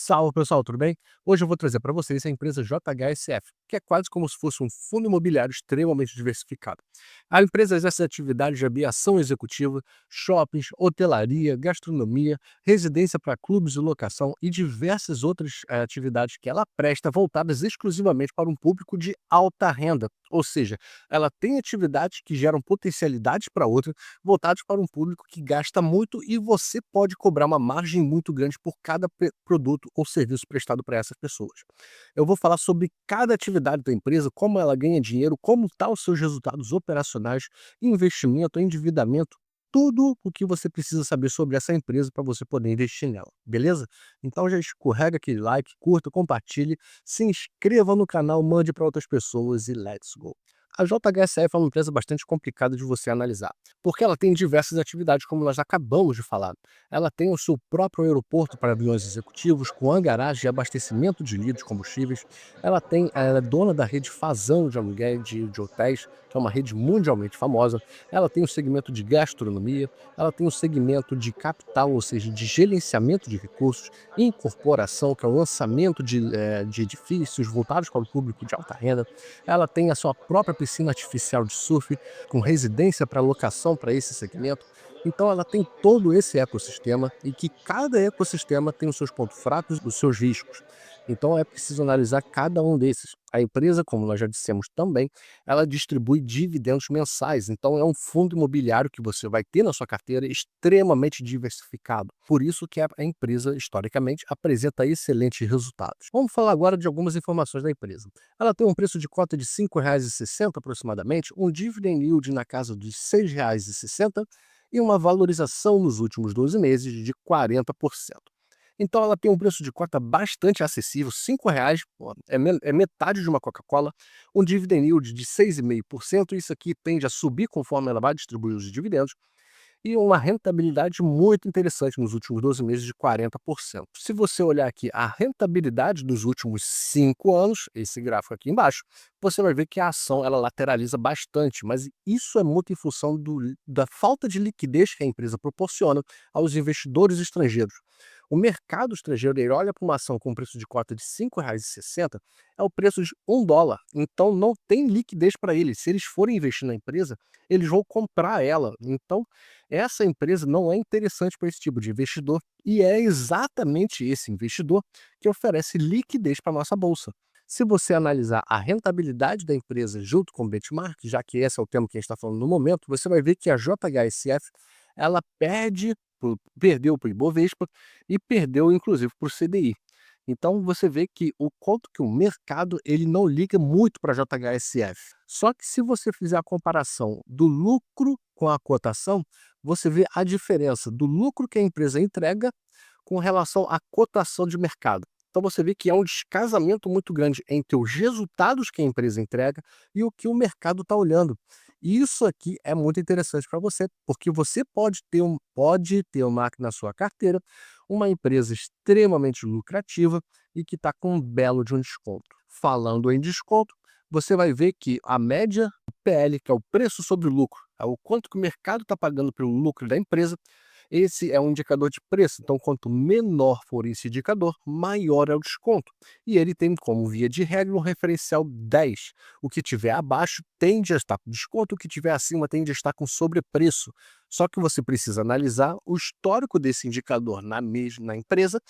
Salve pessoal, tudo bem? Hoje eu vou trazer para vocês a empresa JHSF, que é quase como se fosse um fundo imobiliário extremamente diversificado. A empresa exerce atividades de aviação executiva, shoppings, hotelaria, gastronomia, residência para clubes e locação e diversas outras atividades que ela presta voltadas exclusivamente para um público de alta renda. Ou seja, ela tem atividades que geram potencialidades para outra, voltados para um público que gasta muito e você pode cobrar uma margem muito grande por cada produto ou serviço prestado para essas pessoas. Eu vou falar sobre cada atividade da empresa, como ela ganha dinheiro, como estão os seus resultados operacionais, investimento, endividamento, tudo o que você precisa saber sobre essa empresa para você poder investir nela, beleza? Então já escorrega aquele like, curta, compartilhe, se inscreva no canal, mande para outras pessoas e let's go. A JHSF é uma empresa bastante complicada de você analisar, porque ela tem diversas atividades, como nós acabamos de falar. Ela tem o seu próprio aeroporto para aviões executivos, com hangaragem e abastecimento de litros de combustíveis. Ela é dona da rede Fazano de aluguel de hotéis, que é uma rede mundialmente famosa. Ela tem o segmento de gastronomia, ela tem o segmento de capital, ou seja, de gerenciamento de recursos, incorporação, que é o lançamento de edifícios voltados para o público de alta renda. Ela tem a sua própria piscina artificial de surf, com residência para locação para esse segmento. Então ela tem todo esse ecossistema e que cada ecossistema tem os seus pontos fracos e os seus riscos. Então é preciso analisar cada um desses. A empresa, como nós já dissemos também, ela distribui dividendos mensais. Então é um fundo imobiliário que você vai ter na sua carteira extremamente diversificado. Por isso que a empresa, historicamente, apresenta excelentes resultados. Vamos falar agora de algumas informações da empresa. Ela tem um preço de cota de R$ 5,60 aproximadamente, um dividend yield na casa dos R$ 6,60 e uma valorização nos últimos 12 meses de 40%. Então ela tem um preço de cota bastante acessível, R$ 5,00, pô, é metade de uma Coca-Cola, um dividend yield de 6,5%, isso aqui tende a subir conforme ela vai distribuir os dividendos, e uma rentabilidade muito interessante nos últimos 12 meses de 40%. Se você olhar aqui a rentabilidade dos últimos 5 anos, esse gráfico aqui embaixo, você vai ver que a ação ela lateraliza bastante, mas isso é muito em função da falta de liquidez que a empresa proporciona aos investidores estrangeiros. O mercado estrangeiro ele olha para uma ação com preço de cota de R$ 5,60, é o preço de $1, então não tem liquidez para eles. Se eles forem investir na empresa, eles vão comprar ela. Então, essa empresa não é interessante para esse tipo de investidor e é exatamente esse investidor que oferece liquidez para a nossa bolsa. Se você analisar a rentabilidade da empresa junto com o benchmark, já que esse é o tema que a gente está falando no momento, você vai ver que a JHSF ela perdeu para o Ibovespa e perdeu inclusive para o CDI. Então você vê que o quanto que o mercado ele não liga muito para a JHSF. Só que se você fizer a comparação do lucro com a cotação, você vê a diferença do lucro que a empresa entrega com relação à cotação de mercado. Então você vê que há um descasamento muito grande entre os resultados que a empresa entrega e o que o mercado está olhando. E isso aqui é muito interessante para você, porque você pode ter na sua carteira uma empresa extremamente lucrativa e que está com um belo de um desconto. Falando em desconto, você vai ver que a média do PL, que é o preço sobre o lucro, é o quanto que o mercado está pagando pelo lucro da empresa, esse é um indicador de preço, então quanto menor for esse indicador, maior é o desconto. E ele tem como via de regra um referencial 10. O que tiver abaixo tende a estar com desconto, o que tiver acima tende a estar com sobrepreço. Só que você precisa analisar o histórico desse indicador na empresa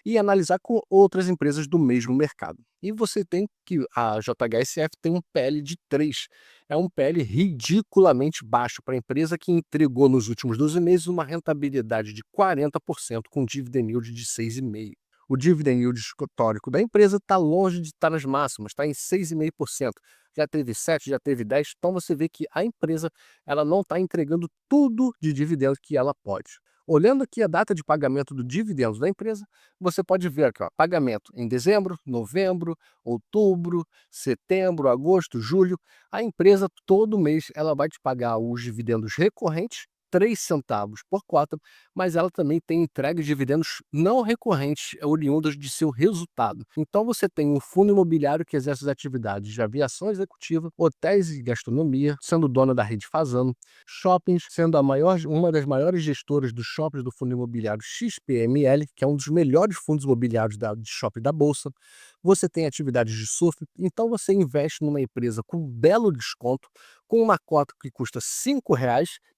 e analisar com outras empresas do mesmo mercado. E você tem que a JHSF tem um PL de 3. É um PL ridiculamente baixo para a empresa que entregou nos últimos 12 meses uma rentabilidade de 40% com dividend yield de 6,5%. O dividend yield histórico da empresa está longe de estar nas máximas, está em 6,5%. Já teve 7, já teve 10, então você vê que a empresa ela não está entregando tudo de dividendo que ela pode. Olhando aqui a data de pagamento do dividendo da empresa, você pode ver aqui, ó, pagamento em dezembro, novembro, outubro, setembro, agosto, julho. A empresa todo mês ela vai te pagar os dividendos recorrentes 3 centavos por cota, mas ela também tem entrega de dividendos não recorrentes oriundos de seu resultado. Então você tem um fundo imobiliário que exerce as atividades de aviação executiva, hotéis e gastronomia, sendo dona da rede Fazano, shoppings, sendo uma das maiores gestoras dos shoppings do fundo imobiliário XPML, que é um dos melhores fundos imobiliários de shopping da Bolsa. Você tem atividades de surf, então você investe numa empresa com um belo desconto, com uma cota que custa R$ 5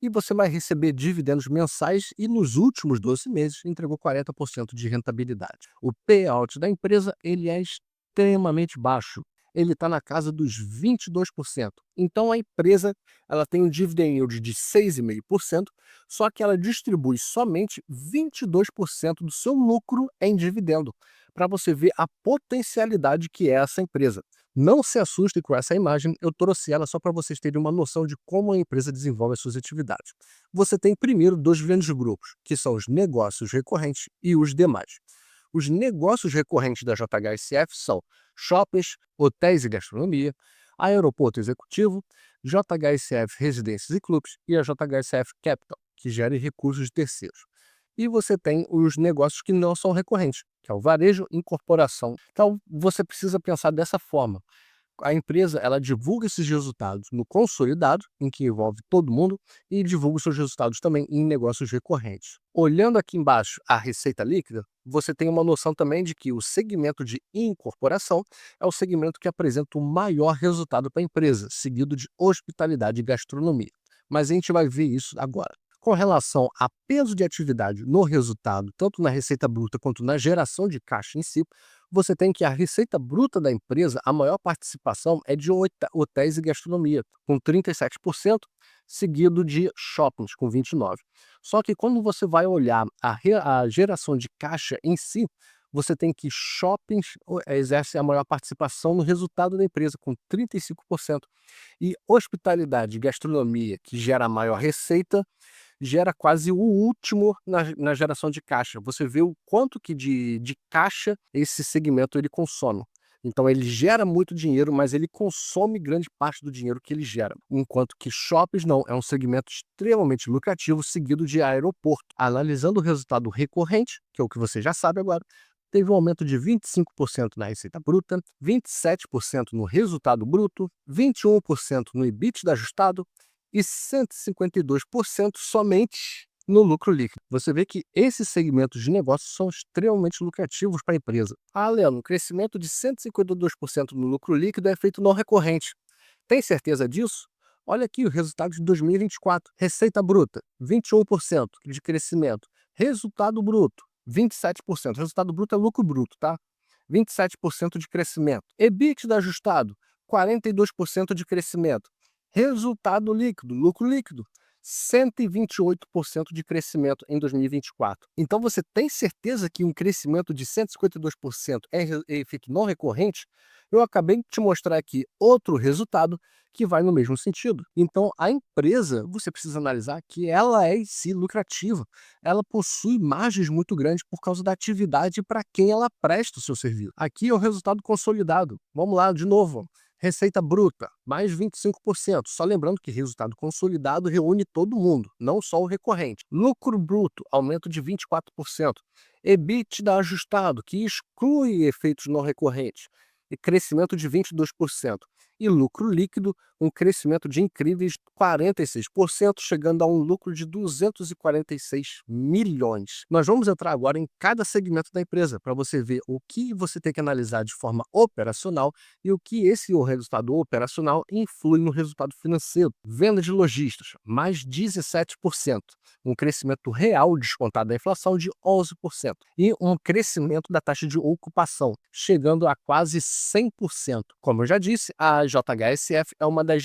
e você vai receber dividendos mensais e nos últimos 12 meses entregou 40% de rentabilidade. O payout da empresa ele é extremamente baixo. Ele está na casa dos 22%. Então a empresa ela tem um dividend yield de 6,5%, só que ela distribui somente 22% do seu lucro em dividendo, para você ver a potencialidade que é essa empresa. Não se assustem com essa imagem, eu trouxe ela só para vocês terem uma noção de como a empresa desenvolve as suas atividades. Você tem primeiro dois grandes grupos, que são os negócios recorrentes e os demais. Os negócios recorrentes da JHSF são shoppings, hotéis e gastronomia, aeroporto executivo, JHSF Residências e Clubes e a JHSF Capital, que gera recursos de terceiros. E você tem os negócios que não são recorrentes, que é o varejo e incorporação. Então, você precisa pensar dessa forma. A empresa ela divulga esses resultados no consolidado, em que envolve todo mundo, e divulga os seus resultados também em negócios recorrentes. Olhando aqui embaixo a receita líquida, você tem uma noção também de que o segmento de incorporação é o segmento que apresenta o maior resultado para a empresa, seguido de hospitalidade e gastronomia. Mas a gente vai ver isso agora. Com relação a peso de atividade no resultado, tanto na receita bruta quanto na geração de caixa em si, você tem que a receita bruta da empresa, a maior participação é de hotéis e gastronomia, com 37%, seguido de shoppings, com 29%. Só que quando você vai olhar a geração de caixa em si, você tem que shoppings exercem a maior participação no resultado da empresa, com 35%. E hospitalidade e gastronomia, que gera a maior receita, gera quase o último na geração de caixa. Você vê o quanto que de caixa esse segmento ele consome. Então ele gera muito dinheiro, mas ele consome grande parte do dinheiro que ele gera. Enquanto que shoppings não, é um segmento extremamente lucrativo, seguido de aeroporto. Analisando o resultado recorrente, que é o que você já sabe agora, teve um aumento de 25% na receita bruta, 27% no resultado bruto, 21% no EBITDA ajustado e 152% somente no lucro líquido. Você vê que esses segmentos de negócios são extremamente lucrativos para a empresa. Ah, Leandro, um crescimento de 152% no lucro líquido é feito não recorrente. Tem certeza disso? Olha aqui o resultado de 2024. Receita bruta, 21% de crescimento. Resultado bruto, 27%. Resultado bruto é lucro bruto, tá? 27% de crescimento. EBITDA ajustado, 42% de crescimento. Resultado líquido, lucro líquido, 128% de crescimento em 2024. Então você tem certeza que um crescimento de 152% é efeito não recorrente? Eu acabei de te mostrar aqui outro resultado que vai no mesmo sentido. Então a empresa, você precisa analisar que ela é em si lucrativa. Ela possui margens muito grandes por causa da atividade para quem ela presta o seu serviço. Aqui é o resultado consolidado. Vamos lá de novo. Receita bruta, mais 25%. Só lembrando que resultado consolidado reúne todo mundo, não só o recorrente. Lucro bruto, aumento de 24%. EBITDA ajustado, que exclui efeitos não recorrentes, e crescimento de 22%. E lucro líquido, um crescimento de incríveis 46%, chegando a um lucro de 246 milhões. Nós vamos entrar agora em cada segmento da empresa, para você ver o que você tem que analisar de forma operacional e o que esse resultado operacional influi no resultado financeiro. Venda de lojistas, mais 17%. Um crescimento real descontado da inflação de 11%. E um crescimento da taxa de ocupação, chegando a quase 100%. Como eu já disse, a JHSF é uma das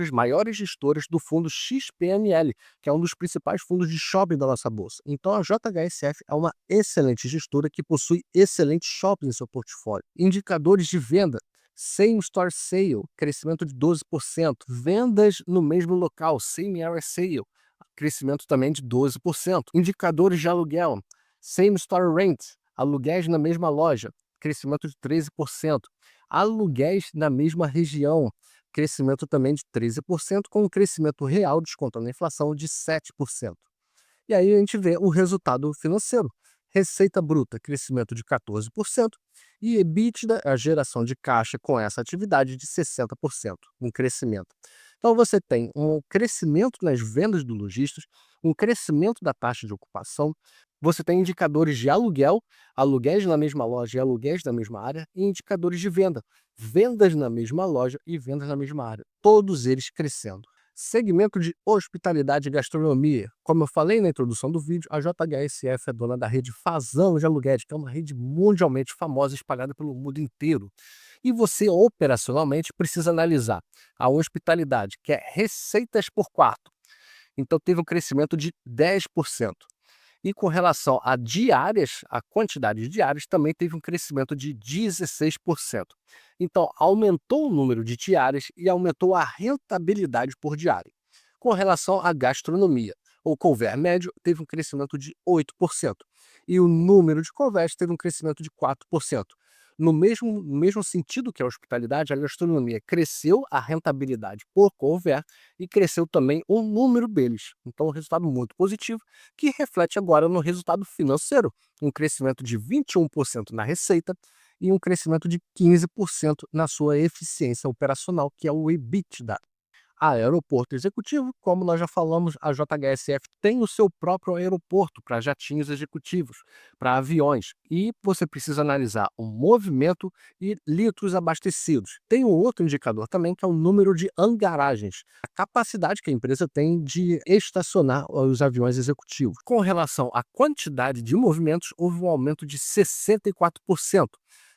maiores gestoras do fundo XPML, que é um dos principais fundos de shopping da nossa bolsa. Então a JHSF é uma excelente gestora que possui excelentes shoppings em seu portfólio. Indicadores de venda: Same Store Sale, crescimento de 12%. Vendas no mesmo local, Same Area Sale, crescimento também de 12%. Indicadores de aluguel: Same Store Rent, aluguéis na mesma loja, crescimento de 13%. Aluguéis na mesma região, crescimento também de 13%, com um crescimento real, descontando a inflação, de 7%. E aí a gente vê o resultado financeiro. Receita bruta, crescimento de 14%, e EBITDA, a geração de caixa com essa atividade, de 60%, um crescimento. Então você tem um crescimento nas vendas do lojistas, um crescimento da taxa de ocupação, você tem indicadores de aluguel, aluguéis na mesma loja e aluguéis na mesma área, e indicadores de venda, vendas na mesma loja e vendas na mesma área, todos eles crescendo. Segmento de hospitalidade e gastronomia. Como eu falei na introdução do vídeo, a JHSF é dona da rede Fazano de Aluguéis, que é uma rede mundialmente famosa espalhada pelo mundo inteiro. E você, operacionalmente, precisa analisar a hospitalidade, que é receitas por quarto. Então, teve um crescimento de 10%. E com relação a diárias, a quantidade de diárias também teve um crescimento de 16%. Então, aumentou o número de diárias e aumentou a rentabilidade por diária. Com relação à gastronomia, o couvert médio teve um crescimento de 8%. E o número de couverts teve um crescimento de 4%. No mesmo sentido que a hospitalidade, a gastronomia cresceu a rentabilidade por couvert e cresceu também o número deles. Então, um resultado muito positivo, que reflete agora no resultado financeiro, um crescimento de 21% na receita e um crescimento de 15% na sua eficiência operacional, que é o EBITDA. A Aeroporto Executivo, como nós já falamos, a JHSF tem o seu próprio aeroporto para jatinhos executivos, para aviões, e você precisa analisar o movimento e litros abastecidos. Tem um outro indicador também, que é o número de hangaragens, a capacidade que a empresa tem de estacionar os aviões executivos. Com relação à quantidade de movimentos, houve um aumento de 64%.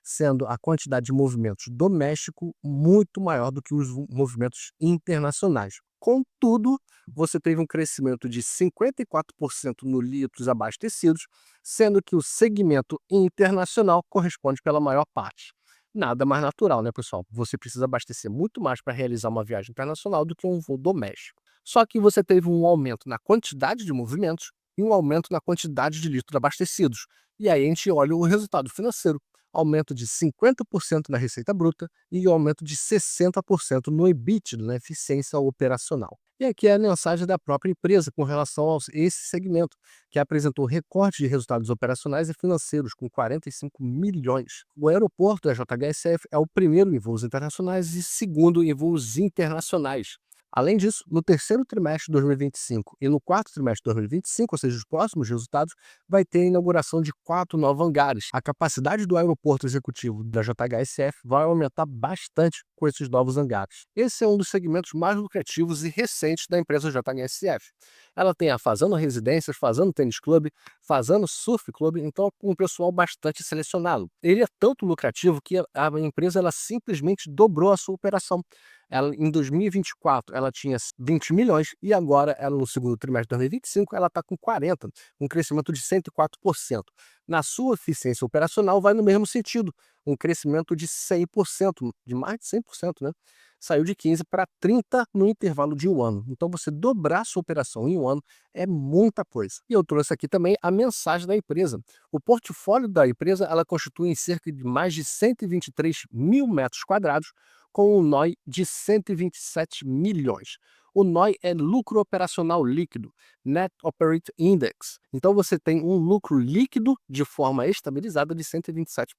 Sendo a quantidade de movimentos doméstico muito maior do que os movimentos internacionais. Contudo, você teve um crescimento de 54% no litros abastecidos, sendo que o segmento internacional corresponde pela maior parte. Nada mais natural, né, pessoal? Você precisa abastecer muito mais para realizar uma viagem internacional do que um voo doméstico. Só que você teve um aumento na quantidade de movimentos e um aumento na quantidade de litros abastecidos. E aí a gente olha o resultado financeiro, aumento de 50% na receita bruta e aumento de 60% no EBITDA, na eficiência operacional. E aqui é a mensagem da própria empresa com relação a esse segmento, que apresentou recorde de resultados operacionais e financeiros, com 45 milhões. O aeroporto da JHSF é o primeiro em voos internacionais e segundo em voos internacionais. Além disso, no terceiro trimestre de 2025 e no quarto trimestre de 2025, ou seja, os próximos resultados, vai ter a inauguração de 4 novos hangares. A capacidade do aeroporto executivo da JHSF vai aumentar bastante com esses novos hangares. Esse é um dos segmentos mais lucrativos e recentes da empresa JHSF. Ela tem a Fazano Residências, Fazano Tênis Clube, Fazano Surf Clube, então com um pessoal bastante selecionado. Ele é tanto lucrativo que a empresa ela simplesmente dobrou a sua operação. Ela, em 2024, ela tinha 20 milhões e agora, ela, no segundo trimestre de 2025, ela está com 40, um crescimento de 104%. Na sua eficiência operacional, vai no mesmo sentido, um crescimento de 100%, de mais de 100%, né? Saiu de 15 para 30 no intervalo de um ano. Então, você dobrar a sua operação em um ano é muita coisa. E eu trouxe aqui também a mensagem da empresa. O portfólio da empresa ela constitui em cerca de mais de 123 mil metros quadrados, com um NOI de 127 milhões. O NOI é lucro operacional líquido, Net Operating Index. Então você tem um lucro líquido de forma estabilizada de 127%,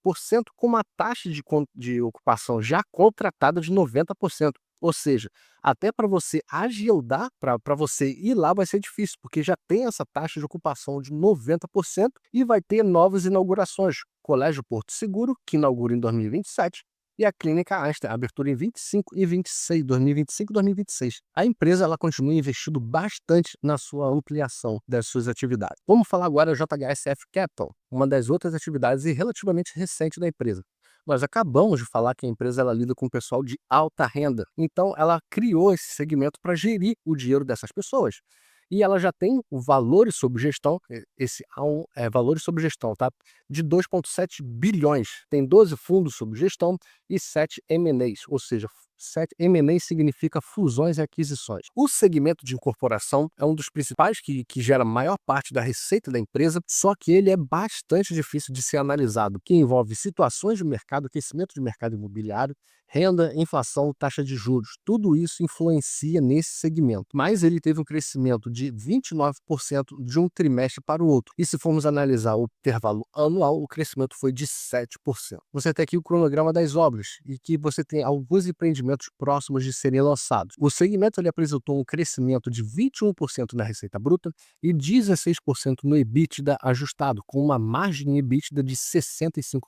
com uma taxa de ocupação já contratada de 90%. Ou seja, até para você agildar, para você ir lá vai ser difícil, porque já tem essa taxa de ocupação de 90% e vai ter novas inaugurações. Colégio Porto Seguro, que inaugura em 2027, e a Clínica Einstein, abertura em 25 e 26, 2025 e 2026. A empresa ela continua investindo bastante na sua ampliação das suas atividades. Vamos falar agora da JHSF Capital, uma das outras atividades e relativamente recente da empresa. Nós acabamos de falar que a empresa ela lida com o pessoal de alta renda, então ela criou esse segmento para gerir o dinheiro dessas pessoas. E ela já tem o valores sob gestão, valores sob gestão, tá? De 2,7 bilhões. Tem 12 fundos sob gestão e 7 M&As, ou seja, M&A significa fusões e aquisições. O segmento de incorporação é um dos principais que gera a maior parte da receita da empresa, só que ele é bastante difícil de ser analisado, que envolve situações de mercado, aquecimento de mercado imobiliário, renda, inflação, taxa de juros. Tudo isso influencia nesse segmento. Mas ele teve um crescimento de 29% de um trimestre para o outro. E se formos analisar o intervalo anual, o crescimento foi de 7%. Você tem aqui o cronograma das obras e que você tem alguns empreendimentos próximos de serem lançados. O segmento ele apresentou um crescimento de 21% na receita bruta e 16% no EBITDA ajustado, com uma margem EBITDA de 65%.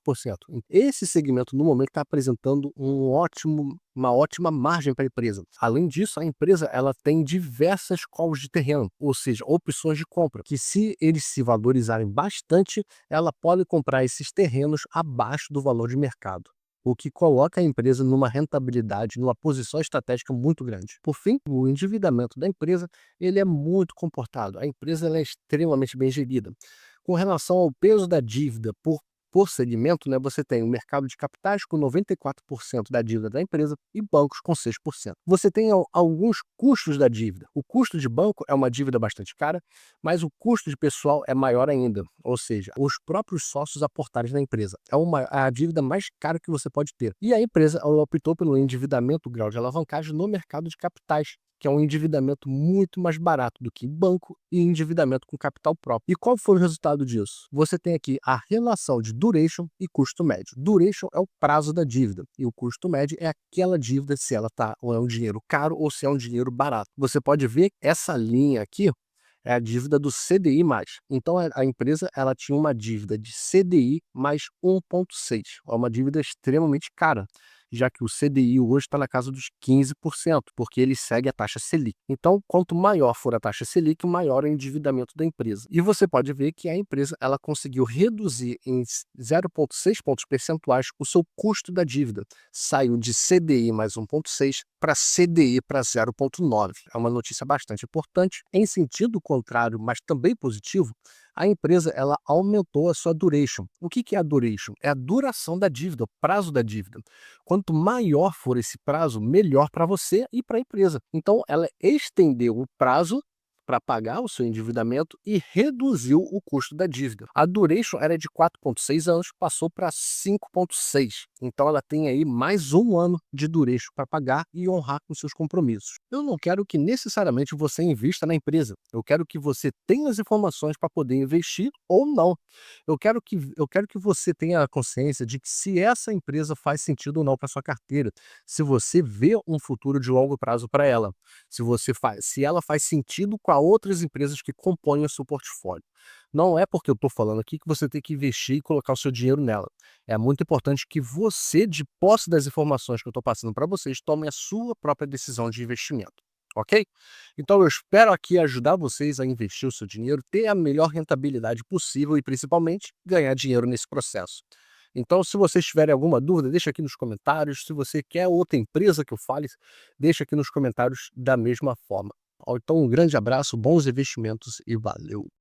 Esse segmento, no momento, está apresentando uma ótima margem para a empresa. Além disso, a empresa ela tem diversas calls de terreno, ou seja, opções de compra, que se eles se valorizarem bastante, ela pode comprar esses terrenos abaixo do valor de mercado, o que coloca a empresa numa rentabilidade, numa posição estratégica muito grande. Por fim, o endividamento da empresa ele é muito comportado. A empresa ela é extremamente bem gerida. Com relação ao peso da dívida por segmento, né, você tem o mercado de capitais com 94% da dívida da empresa e bancos com 6%. Você tem alguns custos da dívida. O custo de banco é uma dívida bastante cara, mas o custo de pessoal é maior ainda, ou seja, os próprios sócios aportarem na empresa. É a dívida mais cara que você pode ter. E a empresa ela optou pelo endividamento, grau de alavancagem no mercado de capitais, que é um endividamento muito mais barato do que banco e endividamento com capital próprio. E qual foi o resultado disso? Você tem aqui a relação de duration e custo médio. Duration é o prazo da dívida e o custo médio é aquela dívida se ela ou é um dinheiro caro ou se é um dinheiro barato. Você pode ver essa linha aqui é a dívida do CDI+. Então a empresa ela tinha uma dívida de CDI mais 1,6. É uma dívida extremamente cara, já que o CDI hoje está na casa dos 15%, porque ele segue a taxa Selic. Então, quanto maior for a taxa Selic, maior é o endividamento da empresa. E você pode ver que a empresa ela conseguiu reduzir em 0,6 pontos percentuais o seu custo da dívida. Saiu de CDI mais 1,6 para CDI para 0,9. É uma notícia bastante importante. Em sentido contrário, mas também positivo, a empresa ela aumentou a sua duration. O que é a duration? É a duração da dívida, o prazo da dívida. Quanto maior for esse prazo, melhor para você e para a empresa. Então, ela estendeu o prazo para pagar o seu endividamento e reduziu o custo da dívida. A duration era de 4,6 anos, passou para 5,6. Então ela tem aí mais um ano de duration para pagar e honrar com seus compromissos. Eu não quero que necessariamente você invista na empresa. Eu quero que você tenha as informações para poder investir ou não. Eu quero que você tenha a consciência de que se essa empresa faz sentido ou não para sua carteira, se você vê um futuro de longo prazo para ela, se ela faz sentido com as outras empresas que compõem o seu portfólio. Não é porque eu estou falando aqui que você tem que investir e colocar o seu dinheiro nela. É muito importante que você, de posse das informações que eu estou passando para vocês, tome a sua própria decisão de investimento. Ok? Então eu espero aqui ajudar vocês a investir o seu dinheiro, ter a melhor rentabilidade possível e principalmente ganhar dinheiro nesse processo. Então, se vocês tiverem alguma dúvida, deixa aqui nos comentários. Se você quer outra empresa que eu fale, deixa aqui nos comentários da mesma forma. Então, um grande abraço, bons investimentos e valeu!